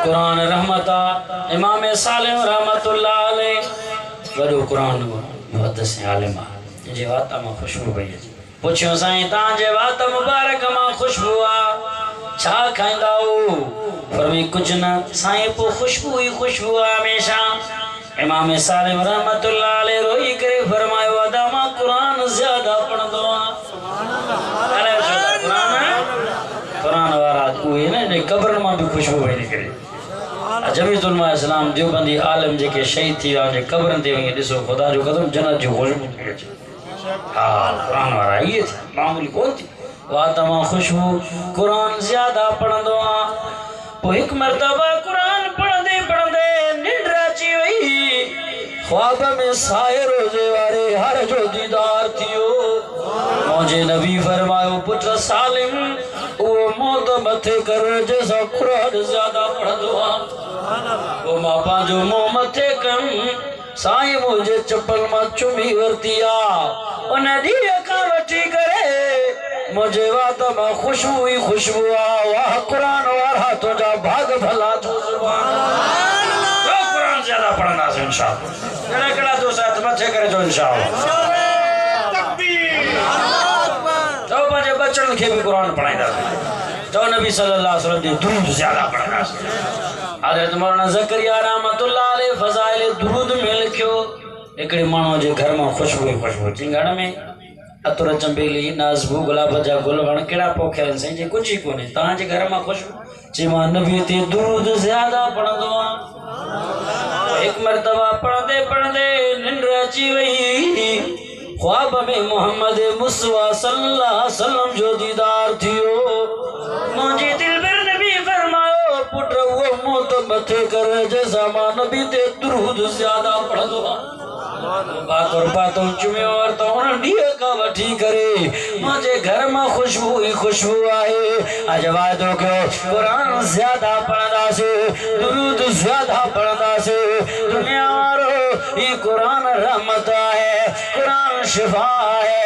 قرآن رحمتا امام صالح رحمت اللہ علیہ وڈو قرآن محدث عالمہ جے واتا میں خوشبو بھئی پوچھو سائیں تاں جے واتا مبارک میں خوشبو چھا کھائندہ ہو فرمی کچھ نہ سائیں پو خوشبو ہی خوشبو ہمیشہ امام صالح رحمت اللہ علیہ روئی کرے فرمائے ودا ماں قرآن زیادہ پڑھ دو قرآن وارات کوئی نا قبر میں بھی خوشبو بھئی نکرے جمیعت علماء اسلام دیوبندی عالم جے کے شہید تھی آجے قبرن دے ہوئے دسو خدا جو قدم جنت جو خوشبو نکرے قرآن وارا یہ تھی معمولی کون تھی واتما خوشبو قرآن زیادہ پڑھ دو وہ ایک مرتبہ قرآن پڑھ دے نندرہ چی ہوئی خواب میں سائے روزے وارے ہر جو دیدار تھیو مجھے نبی فرمائے پتر سالم وہ موت متھے کر جیسا قرآن زیادہ پڑھ دو وہ ماپا جو مو متھے کم سائیں مجھے چپل مت چمی ورتیا انہیں دیا کا وٹی کرے مجھے واتا میں خوشبو ہی خوشبو واہ قرآن وارا تو جا بھاگ بھلا تو زبان جو قرآن زیادہ پڑھنا سے انشاءاللہ کڑا کڑا دو ساتھ متھے کرے جو انشاءاللہ تو بجے بچن کے بھی قرآن پڑھائی دا تو نبی صلی اللہ علیہ وسلم دی درود زیادہ پڑھنا سے حضرت مولانا زکریا رحمت اللہ علیہ فضائل درود میں لکھو ایکڑی مانو جے گھر میں خوشبو چنگڑ میں اتر چمبیلی نازبو گلاب جا گل وڑ کیڑا پوکھے انسیں جے کچھ ہی کونے تاں جے گھر میں خوشبو چی ماں نبی تے درود زیادہ پڑھ دو ایک مرتبہ پڑھ دے نندر اچی وئی خواب میں محمد مصطفیٰ صلی اللہ علیہ وسلم جو دیدار تھیو مجھے دل بر نبی فرماؤ پٹر وہ موت متھے کر جیسا ماں نبی تے درود زیادہ پڑھ دو باتوں چمیں اور تو انہوں نے کا وٹھی کرے مجھے گھر میں خوشبو ہی خوشبو آئے اجوائدوں کو قرآن زیادہ پڑھنا سے درود زیادہ پڑھنا سے دنیا وارو یہ قرآن رحمت ہے قرآن شفا ہے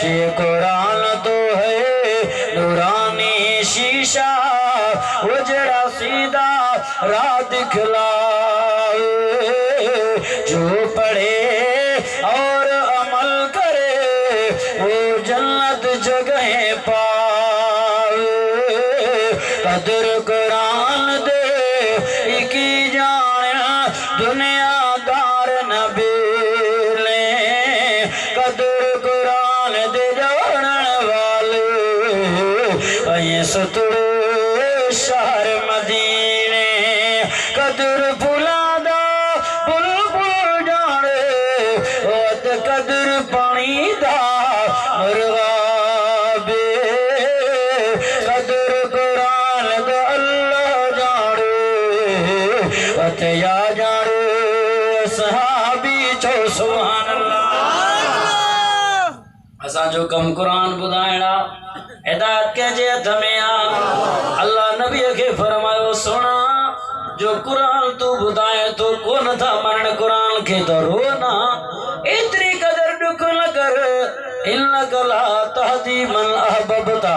یہ قرآن تو ہے نورانی شیشہ وجڑا سیدھا راہ دکھلائے جو پڑھے اور عمل کرے وہ جنت جگہیں پائے قدر قرآن دے کی جان دنیا دار نبی لیں قدر قرآن دے جوڑن والے یہ ستر شہر مدینے قدر بلادا بلبل جانے وقت قدر پانی دا مرغابے قدر قرآن دا اللہ جانے وقت یا جانے صحابی چو سبحان اللہ اساں جو کم قرآن بدائنا ہدایت کے جے ہمیں اللہ نبی کے فرمایا سونا جو قرآن تو بدائے تو کون تھا مرن قرآن کے تو رونا اتنی قدر ڈک نہ کر انکا لا تہدی من احببتا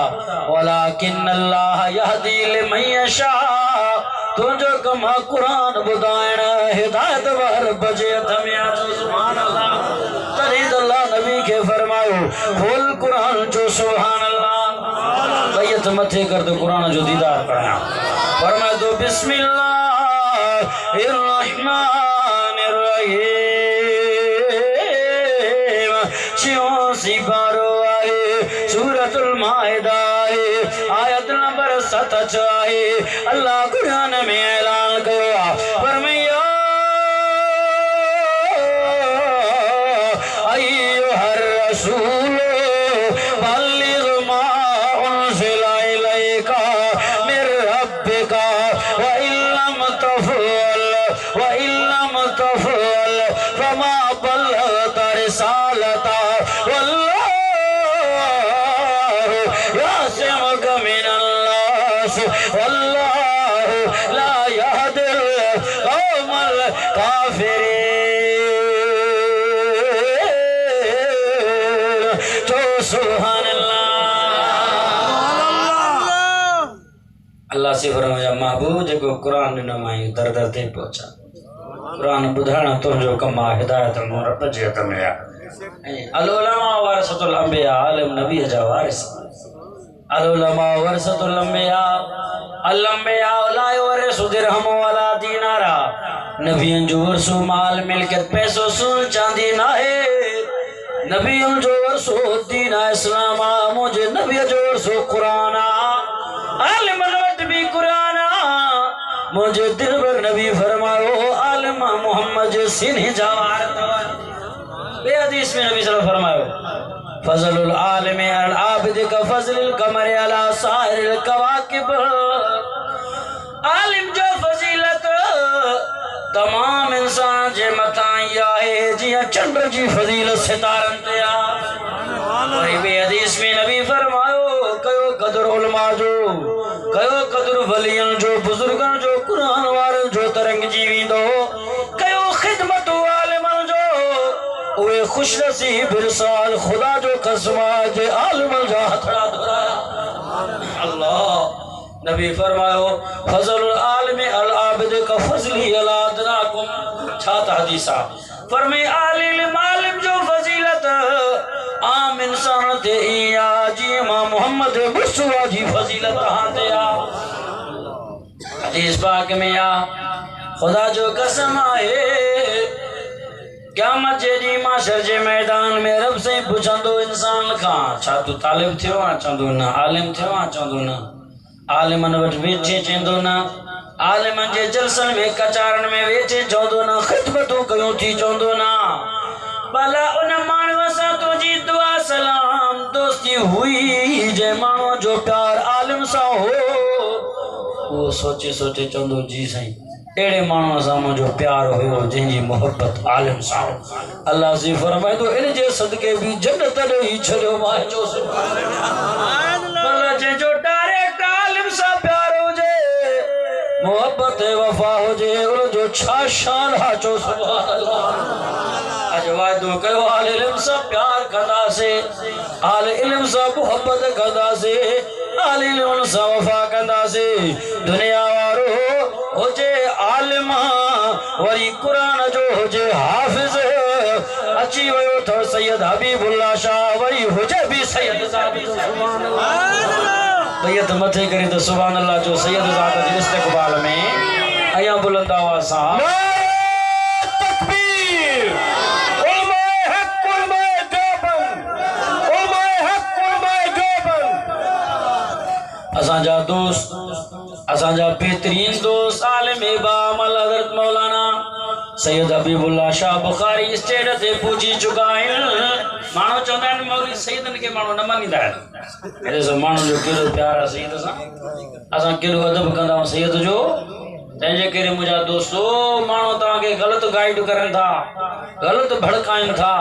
ولیکن اللہ یہدی لمن یشاء تو جو کما قرآن بدائنا ہدایت وار بجے ہمیں سبحان اللہ ترید اللہ نبی کے فرمایا کھول قرآن جو سبحان اللہ بیت متھے کر دو قرآن جو دیدار پڑھنا فرمائے دو بسم اللہ الرحمن الرحیم چیوں سی بارو آئے سورة المائدہ آئے آیت نمبر 7 آئے اللہ قرآن میں اعلان کروا فرمائے ایوہ الرسول واللہ لا يهدي القوم الكافرين تو سبحان اللہ اللہ سے فرمایا محبوب جو قرآن نے نمائی در در تے پہنچا قرآن بدھانا تم جو کما ہدایت رب جیت ملیا العلماء ورثۃ الانبیاء عالم نبی جا وارث العلماء ورثۃ الانبیاء الانبیاء لا یورث درہم ولا دینارا نبیوں جو ورثو مال ملکت پیسوں سون چاندی نہ ہے نبیوں جو ورثو دین اسلام مجھے نبی جو ورثو قرآن عالم نبت بھی قرآن مجھے دل بر نبی فرماؤ عالم محمد سینہ جوار بے حدیث میں نبی صلی اللہ علیہ وسلم فرماؤ فضل العالم العابد کا فضل القمر علی سائر الکواکب عالم جو فضیلت تمام انسان جے متائیں آئے جیاں چندر جی فضیلت ستارن تیا وہی بے حدیث میں نبی فرماؤ کیو قدر علماء جو کیو قدر ولیان جو بزرگان جو قرآن وارن جو ترنگ جیوین دو کیو خدمت عالمان جو اوے خوش نصیب رسال خدا جو قسمہ جے عالم جا ہتھڑا دھرایا اللہ نبی فرماؤ فضل العالم العابد کا فضلی الادناکم چھاتا حدیثہ فرمائی عالم عالم جو فضیلت عام انسان تے ایا جی امام محمد مصطفیٰ جی فضیلت ہاں تے آ حدیث پاک میں آ خدا جو قسم آئے قیامت جی معاشر جے میدان میں رب سے پوچھندو انسان کھاں چھا تو طالب تھے وہاں چندو نا عالم تھے وہاں چندو نا عالمن وٹ ویچے چندو نا عالمن جے جلسن میں کچارن میں ویچے چندو نا خدمتوں کیوں تھی چندو نا بلا ان مانو سا تو جی دعا سلام دوستی ہوئی جے مانو جو پیار عالم سا ہو وہ سوچے سوچے چندو جی سائیں ایڑے مانو سا جو پیار ہوئے جن جی محبت عالم سا ہو اللہ سے فرمائے تو ان جے صدقے بھی جنت نہیں چھلو ماہ جو سبحان اللہ جے جو ڈائریکٹ عالم سا پیار ہو جے محبت وفا ہو جے ان جو چھا شان ہا چو سبحان اللہ اجوائدو کہو آل علم سا پیار کھدا سے آل علم سا محبت کھدا سے آل علم سا وفا کھدا سے دنیا وارو ہو جے عالم وری قرآن جو ہو جے حافظ اچھی ویو تھو سید حبیب اللہ شاہ وری ہو جے بھی سید زادی سبحان اللہ بیت متھے کری تو سبحان اللہ جو سید زادی استقبال میں ایاں بلند آواز صاحب اسانجا دوست اسانجا بہترین دوست عالم بامل حضرت مولانا سید حبیب اللہ شاہ بخاری اسٹیٹ تے پوچھی چکا ہے مانو چاہتا ہے مولوی سیدن کے مانو نہ مانی دا ہے میرے سے مانو جو کلو پیارا سید اساں کلو ادب کندا ہوں سید جو تنجے کرے مجھا دوستو مانو تاں کے غلط گائیڈ کرن تھا غلط بھڑکائن تھا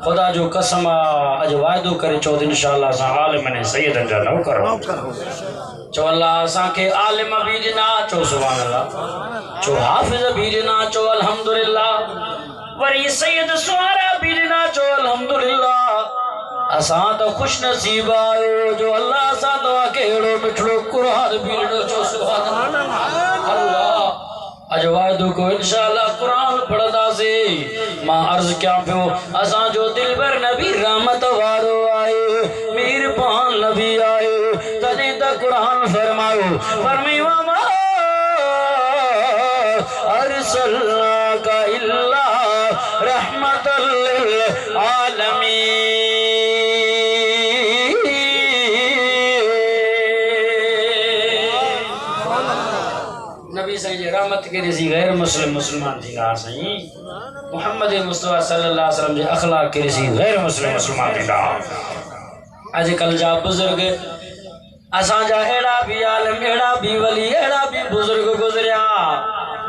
خدا جو قسم اج وعدو کرے چود انشاءاللہ سا عالم نے سید انجا نو کرو چو اللہ سا کے عالم بھی جنا چو سبحان اللہ چو حافظ بھی جنا چو الحمدللہ وری سید سوارا بھی جنا چو الحمدللہ اساں تو خوش نصیب آئے جو اللہ سا دعا کہڑو مٹھڑو قرآن بھی جنا چو سبحان اللہ اجوائدو کو انشاءاللہ قرآن پڑھتا سے ماں عرض کیا پیو اساں جو دل بر نبی رحمت وارو آئے میر پان نبی آئے تجھے تا قرآن فرماؤ فرمی وما ارسلناک الا رحمت للعالمین رحمت کے رسی غیر مسلم مسلمان تھی کہا سہی محمد مصطفیٰ صلی اللہ علیہ وسلم جے اخلاق کے رسی غیر مسلم مسلمان تھی کہا آج کل جا بزرگ اسان جا ایڑا بھی عالم ایڑا بھی ولی ایڑا بھی بزرگ گزریا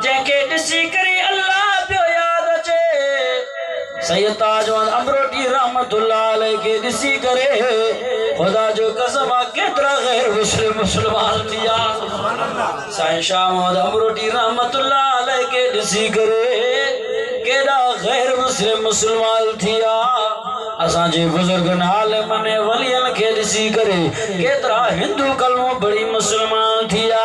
جن کے ڈسی کری اللہ پیو یاد اچے سید تاجوان امروٹی رحمت اللہ علیہ کے ڈسی کرے خدا جو قسم کترا غیر مسلم مسلمان دیا سائن شاہ محمد امروٹی رحمت اللہ علیہ کے ڈسی کرے کیڑا غیر مسلم مسلمان دیا اسان جے بزرگن عالمن ولیان کے ڈسی کرے کترا ہندو کلموں بڑی مسلمان دیا